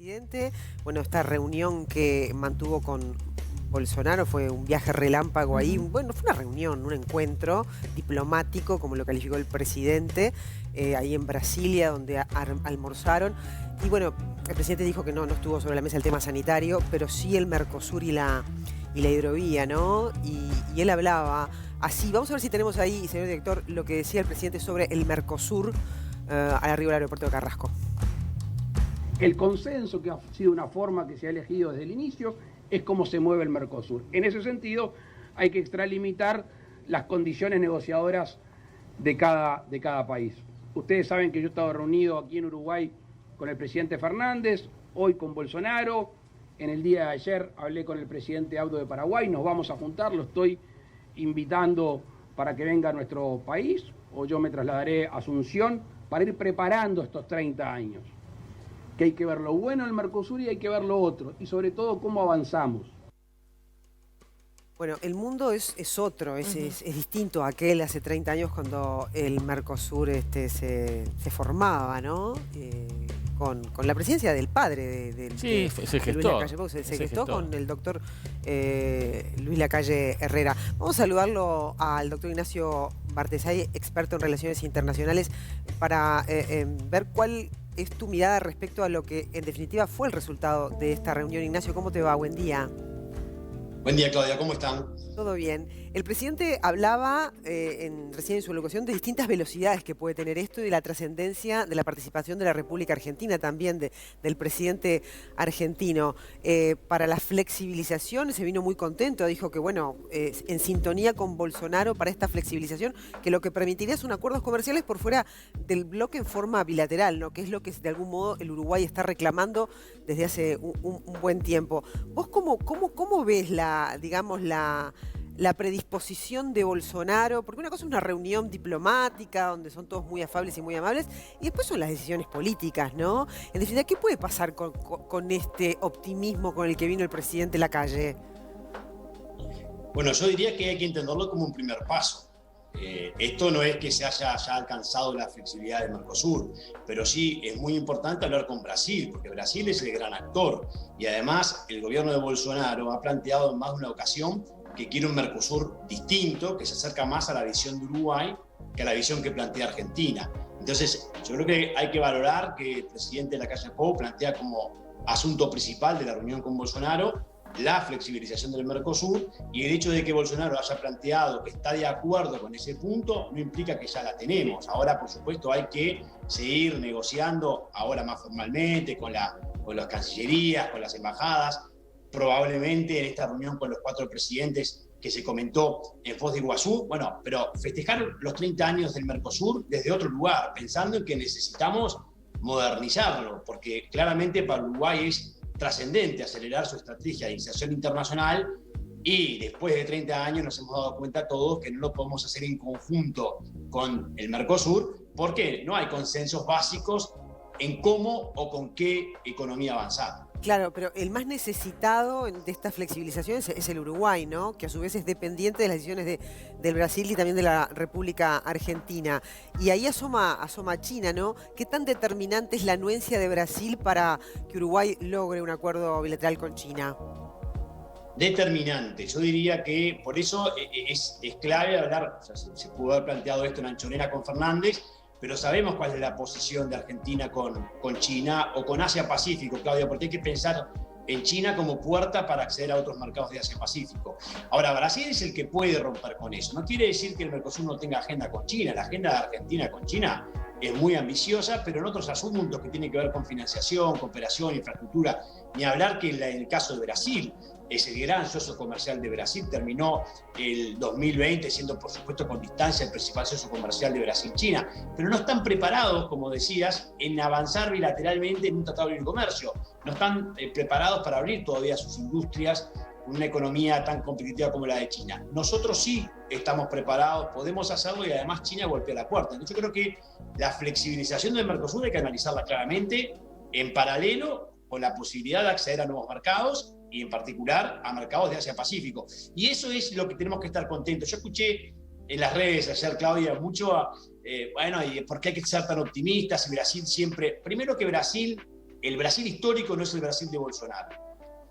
presidente, bueno, esta reunión que mantuvo con Bolsonaro fue un viaje relámpago ahí, bueno, fue una reunión, un encuentro diplomático, como lo calificó el presidente, ahí en Brasilia, donde almorzaron. Y bueno, el presidente dijo que no estuvo sobre la mesa el tema sanitario, pero sí el Mercosur y la hidrovía, ¿no? Y él hablaba así. Vamos a ver si tenemos ahí, señor director, lo que decía el presidente sobre el Mercosur al arribo del aeropuerto de Carrasco. El consenso, que ha sido una forma que se ha elegido desde el inicio, es cómo se mueve el Mercosur. En ese sentido, hay que extralimitar las condiciones negociadoras de cada país. Ustedes saben que yo he estado reunido aquí en Uruguay con el presidente Fernández, hoy con Bolsonaro. En el día de ayer hablé con el presidente Audo de Paraguay, nos vamos a juntar, lo estoy invitando para que venga a nuestro país, o yo me trasladaré a Asunción para ir preparando estos 30 años. Que hay que ver lo bueno del Mercosur y hay que ver lo otro, y sobre todo cómo avanzamos. Bueno, el mundo es otro, es distinto a aquel hace 30 años cuando el Mercosur se formaba, ¿no? Con la presidencia del padre de Luis Lacalle Pou, se gestó con el doctor Luis Lacalle Herrera. Vamos a saludarlo al doctor Ignacio Bartesay, experto en relaciones internacionales, para ver cuál es tu mirada respecto a lo que en definitiva fue el resultado de esta reunión. Ignacio, ¿cómo te va? Buen día. Buen día, Claudia, ¿cómo están? Todo bien. El presidente hablaba recién en su locución de distintas velocidades que puede tener esto y de la trascendencia de la participación de la República Argentina, también del presidente argentino. Para la flexibilización se vino muy contento, dijo que bueno, en sintonía con Bolsonaro para esta flexibilización, que lo que permitiría son acuerdos comerciales por fuera del bloque en forma bilateral, ¿no? Que es lo que de algún modo el Uruguay está reclamando desde hace un buen tiempo. ¿Vos cómo ves la predisposición de Bolsonaro? Porque una cosa es una reunión diplomática donde son todos muy afables y muy amables, y después son las decisiones políticas, ¿no? En definitiva, ¿qué puede pasar con este optimismo con el que vino el presidente Lacalle? Bueno, yo diría que hay que entenderlo como un primer paso. Esto no es que se haya ya alcanzado la flexibilidad del Mercosur, pero sí es muy importante hablar con Brasil, porque Brasil es el gran actor. Y además el gobierno de Bolsonaro ha planteado en más de una ocasión que quiere un Mercosur distinto, que se acerca más a la visión de Uruguay que a la visión que plantea Argentina. Entonces, yo creo que hay que valorar que el presidente Lacalle Pou plantea como asunto principal de la reunión con Bolsonaro la flexibilización del Mercosur, y el hecho de que Bolsonaro haya planteado que está de acuerdo con ese punto no implica que ya la tenemos. Ahora, por supuesto, hay que seguir negociando, ahora más formalmente, con las cancillerías, con las embajadas, probablemente en esta reunión con los 4 presidentes que se comentó en Foz de Iguazú, bueno, pero festejar los 30 años del Mercosur desde otro lugar, pensando en que necesitamos modernizarlo, porque claramente para Uruguay es trascendente acelerar su estrategia de inserción internacional, y después de 30 años nos hemos dado cuenta todos que no lo podemos hacer en conjunto con el Mercosur porque no hay consensos básicos en cómo o con qué economía avanzar. Claro, pero el más necesitado de esta flexibilización es el Uruguay, ¿no? Que a su vez es dependiente de las decisiones del Brasil y también de la República Argentina. Y ahí asoma China, ¿no? ¿Qué tan determinante es la anuencia de Brasil para que Uruguay logre un acuerdo bilateral con China? Determinante. Yo diría que por eso es clave hablar, o sea, se pudo haber planteado esto en Anchorena con Fernández, pero sabemos cuál es la posición de Argentina con China o con Asia-Pacífico, Claudia, porque hay que pensar en China como puerta para acceder a otros mercados de Asia-Pacífico. Ahora, Brasil es el que puede romper con eso. No quiere decir que el Mercosur no tenga agenda con China. La agenda de Argentina con China es muy ambiciosa, pero en otros asuntos que tienen que ver con financiación, cooperación, infraestructura, ni hablar que en el caso de Brasil, es el gran socio comercial de Brasil, terminó el 2020 siendo, por supuesto, con distancia el principal socio comercial de Brasil-China, pero no están preparados, como decías, en avanzar bilateralmente en un tratado de libre comercio. No están preparados para abrir todavía sus industrias con una economía tan competitiva como la de China. Nosotros sí estamos preparados, podemos hacerlo, y además China golpea la puerta. Entonces yo creo que la flexibilización del Mercosur hay que analizarla claramente en paralelo con la posibilidad de acceder a nuevos mercados, y en particular a mercados de Asia-Pacífico. Y eso es lo que tenemos que estar contentos. Yo escuché en las redes ayer, Claudia, mucho, bueno, ¿y por qué hay que ser tan optimistas? Y Brasil siempre... Primero que Brasil el Brasil histórico no es el Brasil de Bolsonaro.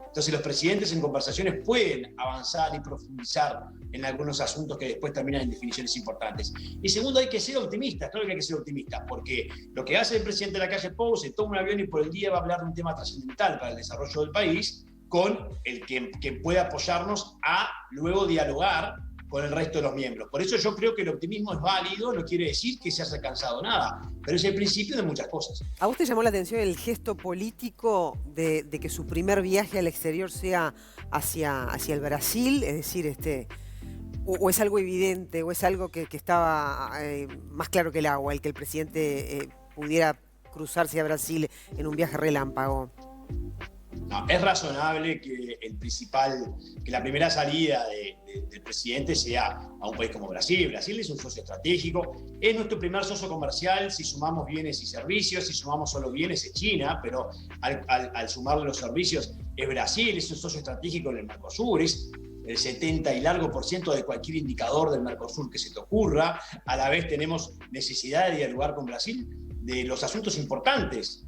Entonces los presidentes en conversaciones pueden avanzar y profundizar en algunos asuntos que después terminan en definiciones importantes. Y segundo, hay que ser optimistas, claro que hay que ser optimistas, porque lo que hace el presidente de la calle Pou, se toma un avión y por el día va a hablar de un tema trascendental para el desarrollo del país, con el que puede apoyarnos a luego dialogar con el resto de los miembros. Por eso yo creo que el optimismo es válido, no quiere decir que se haya alcanzado nada, pero es el principio de muchas cosas. ¿A vos te llamó la atención el gesto político de que su primer viaje al exterior sea hacia el Brasil? Es decir, o es algo evidente, o es algo que estaba más claro que el agua, el que el presidente pudiera cruzarse a Brasil en un viaje relámpago? No, es razonable que la primera salida del presidente sea a un país como Brasil. Brasil es un socio estratégico, es nuestro primer socio comercial si sumamos bienes y servicios, si sumamos solo bienes es China, pero al sumarle los servicios es Brasil, es un socio estratégico en el Mercosur, es el 70 y largo por ciento de cualquier indicador del Mercosur que se te ocurra. A la vez tenemos necesidad de dialogar con Brasil de los asuntos importantes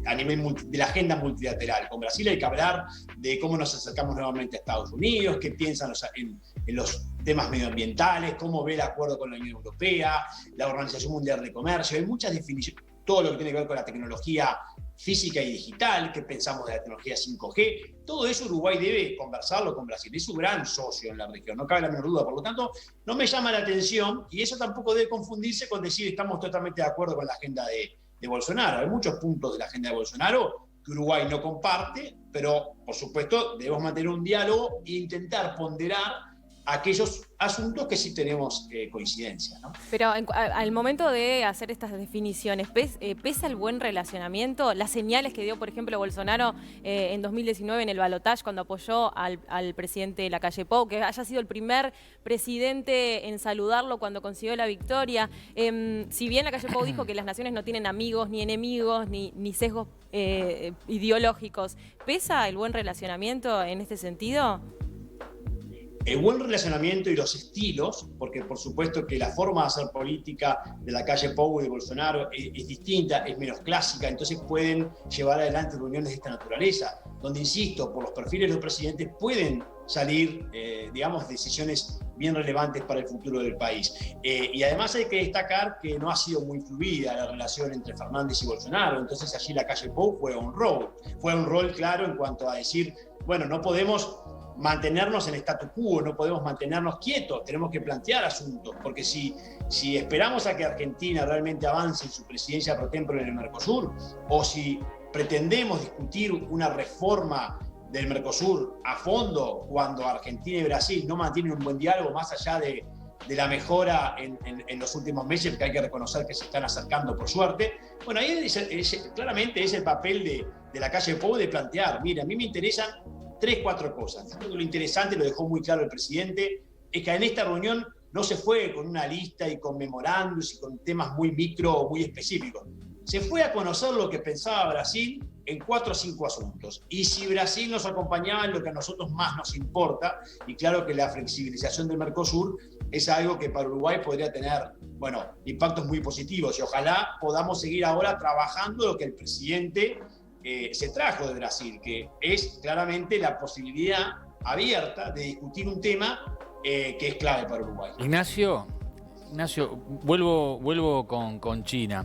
a nivel de la agenda multilateral. Con Brasil hay que hablar de cómo nos acercamos nuevamente a Estados Unidos, qué piensan en los temas medioambientales, cómo ve el acuerdo con la Unión Europea, la Organización Mundial de Comercio. Hay muchas definiciones, todo lo que tiene que ver con la tecnología física y digital, qué pensamos de la tecnología 5G. Todo eso Uruguay debe conversarlo con Brasil, es su gran socio en la región, no cabe la menor duda. Por lo tanto, no me llama la atención, y eso tampoco debe confundirse con decir estamos totalmente de acuerdo con la agenda de Bolsonaro. Hay muchos puntos de la agenda de Bolsonaro que Uruguay no comparte, pero por supuesto debemos mantener un diálogo e intentar ponderar aquellos asuntos que sí tenemos coincidencia, ¿no? Pero al momento de hacer estas definiciones, ¿pesa el buen relacionamiento? Las señales que dio, por ejemplo, Bolsonaro en 2019 en el balotaje cuando apoyó al presidente Lacalle Pou, que haya sido el primer presidente en saludarlo cuando consiguió la victoria. Si bien Lacalle Pou dijo que las naciones no tienen amigos, ni enemigos, ni sesgos ideológicos, ¿pesa el buen relacionamiento en este sentido? El buen relacionamiento y los estilos, porque por supuesto que la forma de hacer política de la calle Pou y de Bolsonaro es distinta, es menos clásica, entonces pueden llevar adelante reuniones de esta naturaleza, donde, insisto, por los perfiles de los presidentes pueden salir, digamos, decisiones bien relevantes para el futuro del país. Y además hay que destacar que no ha sido muy fluida la relación entre Fernández y Bolsonaro, entonces allí la calle Pou juega un rol claro en cuanto a decir, bueno, no podemos mantenernos en statu quo, no podemos mantenernos quietos, tenemos que plantear asuntos, porque si esperamos a que Argentina realmente avance en su presidencia pro tempore en el Mercosur, o si pretendemos discutir una reforma del Mercosur a fondo cuando Argentina y Brasil no mantienen un buen diálogo más allá de la mejora en los últimos meses, que hay que reconocer que se están acercando por suerte, bueno, ahí claramente es el papel de la calle Pou de plantear, mira, a mí me interesan 3-4 cosas. Lo interesante, lo dejó muy claro el presidente, es que en esta reunión no se fue con una lista y con memorándums y con temas muy micro o muy específicos. Se fue a conocer lo que pensaba Brasil en 4 o 5 asuntos. Y si Brasil nos acompañaba en lo que a nosotros más nos importa, y claro que la flexibilización del Mercosur es algo que para Uruguay podría tener, bueno, impactos muy positivos. Y ojalá podamos seguir ahora trabajando lo que el presidente se trajo de Brasil, que es claramente la posibilidad abierta de discutir un tema que es clave para Uruguay. Ignacio, vuelvo con China.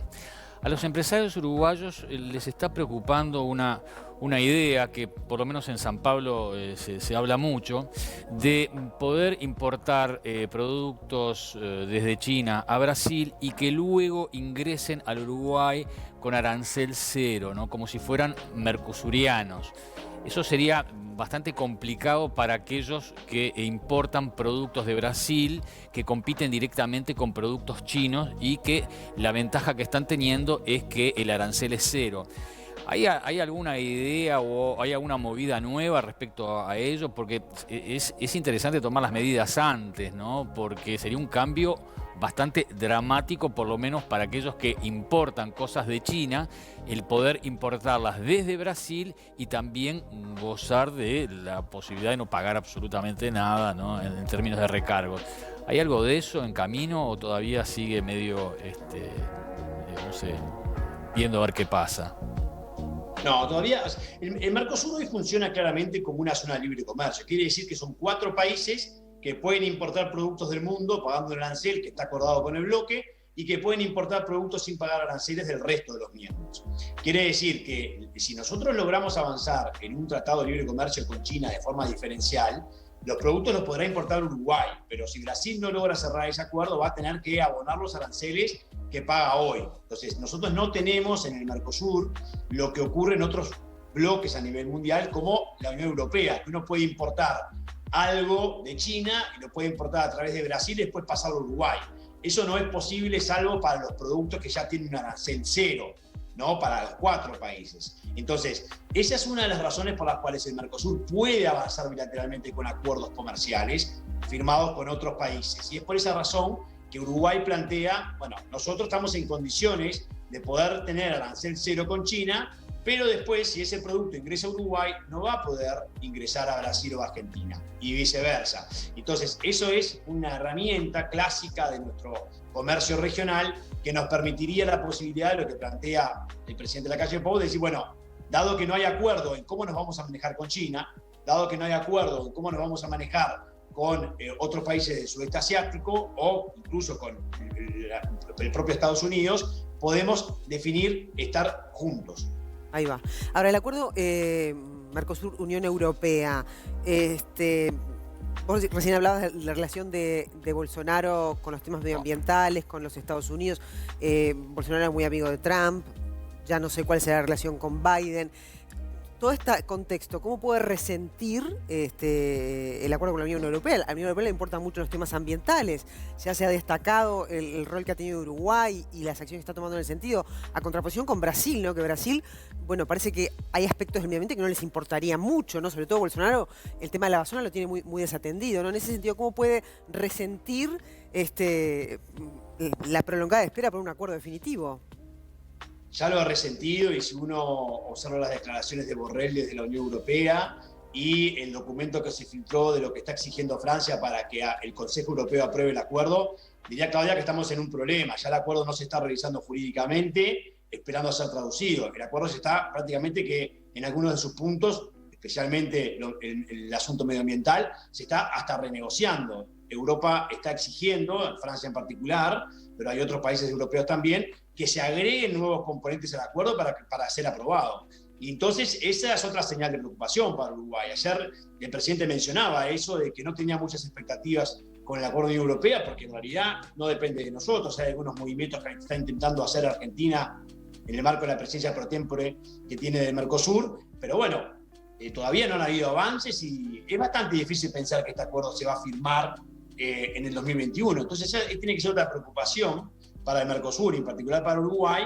A los empresarios uruguayos les está preocupando una idea que por lo menos en San Pablo se habla mucho, de poder importar productos desde China a Brasil y que luego ingresen al Uruguay con arancel cero, ¿no? Como si fueran mercosurianos. Eso sería bastante complicado para aquellos que importan productos de Brasil, que compiten directamente con productos chinos y que la ventaja que están teniendo es que el arancel es cero. ¿Hay alguna idea o hay alguna movida nueva respecto a ello? Porque es interesante tomar las medidas antes, ¿no? Porque sería un cambio bastante dramático, por lo menos para aquellos que importan cosas de China, el poder importarlas desde Brasil y también gozar de la posibilidad de no pagar absolutamente nada, ¿no? En términos de recargos. ¿Hay algo de eso en camino o todavía sigue medio, no sé, viendo a ver qué pasa? No, todavía. El Mercosur hoy funciona claramente como una zona de libre comercio. Quiere decir que son 4 países que pueden importar productos del mundo pagando el arancel que está acordado con el bloque y que pueden importar productos sin pagar aranceles del resto de los miembros. Quiere decir que si nosotros logramos avanzar en un tratado de libre comercio con China de forma diferencial, los productos los podrá importar Uruguay, pero si Brasil no logra cerrar ese acuerdo, va a tener que abonar los aranceles que paga hoy. Entonces, nosotros no tenemos en el Mercosur lo que ocurre en otros bloques a nivel mundial, como la Unión Europea, que uno puede importar algo de China y lo puede importar a través de Brasil y después pasarlo a Uruguay. Eso no es posible salvo para los productos que ya tienen un arancel cero, ¿no? Para los 4 países. Entonces, esa es una de las razones por las cuales el Mercosur puede avanzar bilateralmente con acuerdos comerciales firmados con otros países. Y es por esa razón que Uruguay plantea, bueno, nosotros estamos en condiciones de poder tener arancel cero con China, pero después, si ese producto ingresa a Uruguay, no va a poder ingresar a Brasil o a Argentina, y viceversa. Entonces, eso es una herramienta clásica de nuestro comercio regional que nos permitiría la posibilidad de lo que plantea el presidente de la Calle Pou, de decir, bueno, dado que no hay acuerdo en cómo nos vamos a manejar con China, dado que no hay acuerdo en cómo nos vamos a manejar con otros países del sudeste asiático o incluso con el propio Estados Unidos, podemos definir estar juntos. Ahí va. Ahora, el acuerdo Mercosur-Unión Europea, vos recién hablabas de la relación de Bolsonaro con los temas medioambientales, con los Estados Unidos. Bolsonaro es muy amigo de Trump, ya no sé cuál será la relación con Biden. Todo este contexto, ¿cómo puede resentir el acuerdo con la Unión Europea? A la Unión Europea le importan mucho los temas ambientales. Ya se ha destacado el rol que ha tenido Uruguay y las acciones que está tomando en el sentido, a contraposición con Brasil, ¿no? Que Brasil, bueno, parece que hay aspectos del medio ambiente que no les importaría mucho, ¿no? Sobre todo Bolsonaro, el tema de la basura lo tiene muy desatendido, ¿no? En ese sentido, ¿cómo puede resentir la prolongada espera por un acuerdo definitivo? Ya lo ha resentido, y si uno observa las declaraciones de Borrell desde la Unión Europea y el documento que se filtró de lo que está exigiendo Francia para que el Consejo Europeo apruebe el acuerdo, diría Claudia que estamos en un problema. Ya el acuerdo no se está revisando jurídicamente, esperando a ser traducido. El acuerdo se está prácticamente que en algunos de sus puntos, especialmente el asunto medioambiental, se está hasta renegociando. Europa está exigiendo, Francia en particular, pero hay otros países europeos también, que se agreguen nuevos componentes al acuerdo para ser aprobado. Y entonces esa es otra señal de preocupación para Uruguay. Ayer el presidente mencionaba eso de que no tenía muchas expectativas con el acuerdo de la Unión Europea, porque en realidad no depende de nosotros. Hay algunos movimientos que está intentando hacer Argentina en el marco de la presidencia pro tempore que tiene del Mercosur, pero bueno, todavía no han habido avances y es bastante difícil pensar que este acuerdo se va a firmar en el 2021. Entonces tiene que ser otra preocupación para el Mercosur y en particular para Uruguay,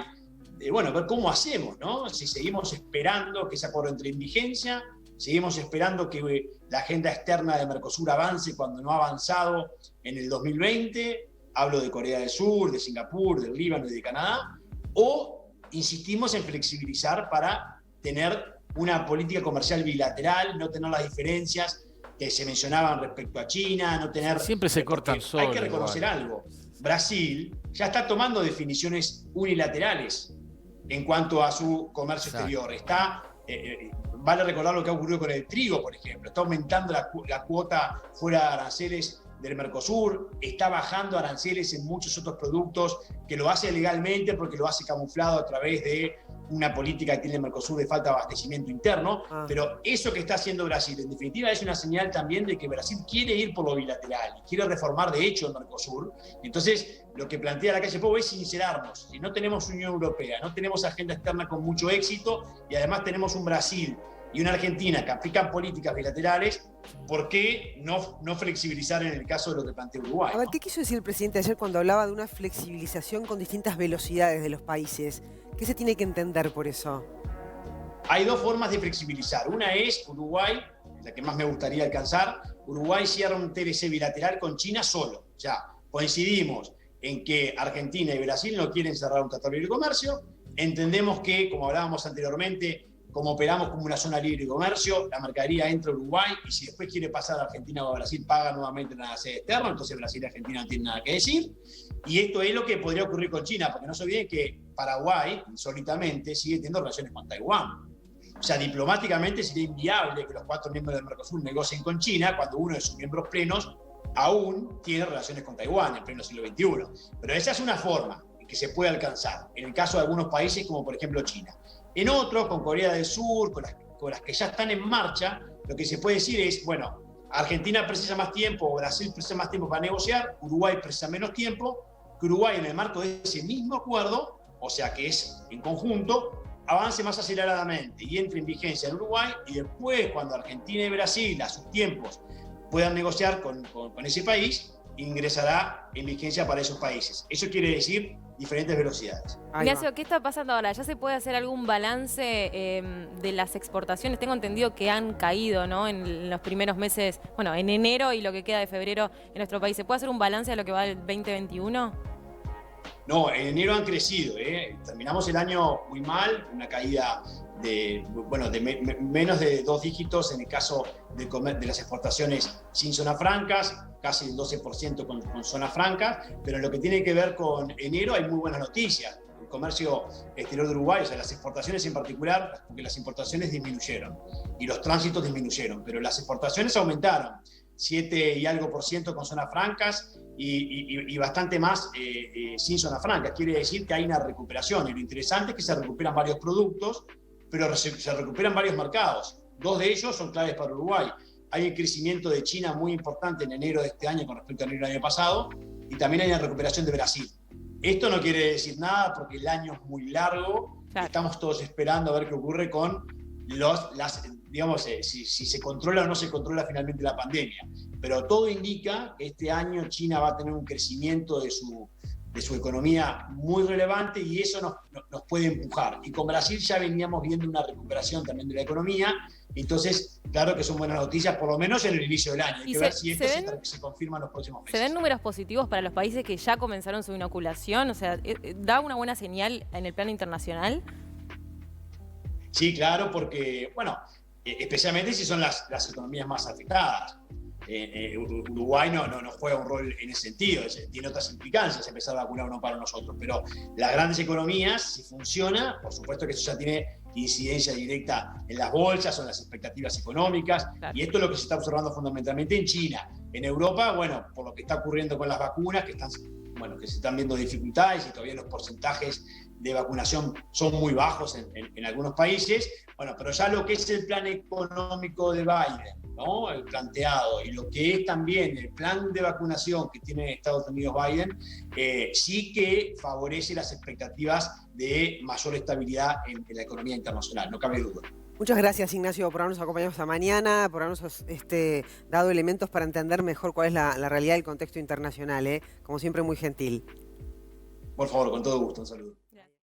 bueno, ver cómo hacemos, ¿no? Si seguimos esperando que ese acuerdo entre en vigencia, seguimos esperando que la agenda externa de Mercosur avance cuando no ha avanzado en el 2020, hablo de Corea del Sur, de Singapur, del Líbano y de Canadá, o insistimos en flexibilizar para tener una política comercial bilateral, no tener las diferencias que se mencionaban respecto a China, no tener... Siempre se cortan solos. Hay que reconocer algo. Brasil ya está tomando definiciones unilaterales en cuanto a su comercio exterior. Vale recordar lo que ha ocurrido con el trigo, por ejemplo. Está aumentando la cuota fuera de aranceles del Mercosur, está bajando aranceles en muchos otros productos, que lo hace legalmente porque lo hace camuflado a través de una política que tiene el Mercosur de falta de abastecimiento interno, pero eso que está haciendo Brasil, en definitiva, es una señal también de que Brasil quiere ir por lo bilateral y quiere reformar de hecho el Mercosur. Entonces, lo que plantea la Calle Pou es sincerarnos. Si no tenemos Unión Europea, no tenemos agenda externa con mucho éxito y además tenemos un Brasil y una Argentina que aplican políticas bilaterales, ¿por qué no flexibilizar en el caso de lo que plantea Uruguay? A ver, ¿qué quiso decir el presidente ayer cuando hablaba de una flexibilización con distintas velocidades de los países? ¿Qué se tiene que entender por eso? Hay dos formas de flexibilizar. Una es Uruguay, la que más me gustaría alcanzar. Uruguay cierra un TLC bilateral con China solo. O sea, coincidimos en que Argentina y Brasil no quieren cerrar un tratado de libre comercio. Entendemos que, como hablábamos anteriormente, como operamos como una zona libre de comercio, la mercadería entra a Uruguay y si después quiere pasar a Argentina o a Brasil, paga nuevamente una sede externa, entonces Brasil y Argentina no tienen nada que decir. Y esto es lo que podría ocurrir con China, porque no se olviden que Paraguay, insólitamente, sigue teniendo relaciones con Taiwán. O sea, diplomáticamente sería inviable que los 4 miembros del Mercosur negocien con China cuando uno de sus miembros plenos aún tiene relaciones con Taiwán en pleno siglo XXI. Pero esa es una forma en que se puede alcanzar, en el caso de algunos países como por ejemplo China. En otros, con Corea del Sur, con las que ya están en marcha, lo que se puede decir es, bueno, Argentina precisa más tiempo, Brasil precisa más tiempo para negociar, Uruguay precisa menos tiempo, que Uruguay en el marco de ese mismo acuerdo, o sea que es en conjunto, avance más aceleradamente y entre en vigencia en Uruguay, y después cuando Argentina y Brasil a sus tiempos puedan negociar con ese país, ingresará en vigencia para esos países. Eso quiere decir diferentes velocidades. Ignacio, ¿qué está pasando ahora? ¿Ya se puede hacer algún balance de las exportaciones? Tengo entendido que han caído, ¿no?, en los primeros meses, bueno, en enero y lo que queda de febrero en nuestro país. ¿Se puede hacer un balance de lo que va del 2021? No, en enero han crecido. Terminamos el año muy mal, una caída de menos de 2 dígitos en el caso de las exportaciones sin zonas francas, casi el 12% con zonas francas, pero en lo que tiene que ver con enero hay muy buenas noticias. El comercio exterior de Uruguay, o sea, las exportaciones en particular, porque las importaciones disminuyeron y los tránsitos disminuyeron, pero las exportaciones aumentaron, 7 y algo % con zonas francas y bastante más sin zonas francas. Quiere decir que hay una recuperación, y lo interesante es que se recuperan varios productos, pero se recuperan varios mercados. 2 de ellos son claves para Uruguay. Hay un crecimiento de China muy importante en enero de este año con respecto a enero del año pasado, y también hay una recuperación de Brasil. Esto no quiere decir nada porque el año es muy largo. Claro. Estamos todos esperando a ver qué ocurre con si se controla o no se controla finalmente la pandemia. Pero todo indica que este año China va a tener un crecimiento de su economía muy relevante, y eso nos puede empujar. Y con Brasil ya veníamos viendo una recuperación también de la economía. Entonces, claro que son buenas noticias, por lo menos en el inicio del año. Hay que ver si esto se confirma en los próximos meses. ¿Se ven números positivos para los países que ya comenzaron su inoculación? O sea, ¿da una buena señal en el plano internacional? Sí, claro, porque, bueno, especialmente si son las economías más afectadas. Uruguay no juega un rol en ese sentido, tiene otras implicancias empezar a vacunar o no para nosotros, pero las grandes economías, si funciona, por supuesto que eso ya tiene incidencia directa en las bolsas o en las expectativas económicas, claro. Y esto es lo que se está observando fundamentalmente en China. En Europa, bueno, por lo que está ocurriendo con las vacunas, que se están viendo dificultades y todavía los porcentajes de vacunación son muy bajos en algunos países. Bueno, pero ya lo que es el plan económico de Biden, ¿no?, el planteado, y lo que es también el plan de vacunación que tiene Estados Unidos Biden, sí que favorece las expectativas de mayor estabilidad en la economía internacional, no cabe duda. Muchas gracias, Ignacio, por habernos acompañado esta mañana, por habernos dado elementos para entender mejor cuál es la realidad del contexto internacional. Como siempre, muy gentil. Por favor, con todo gusto, un saludo.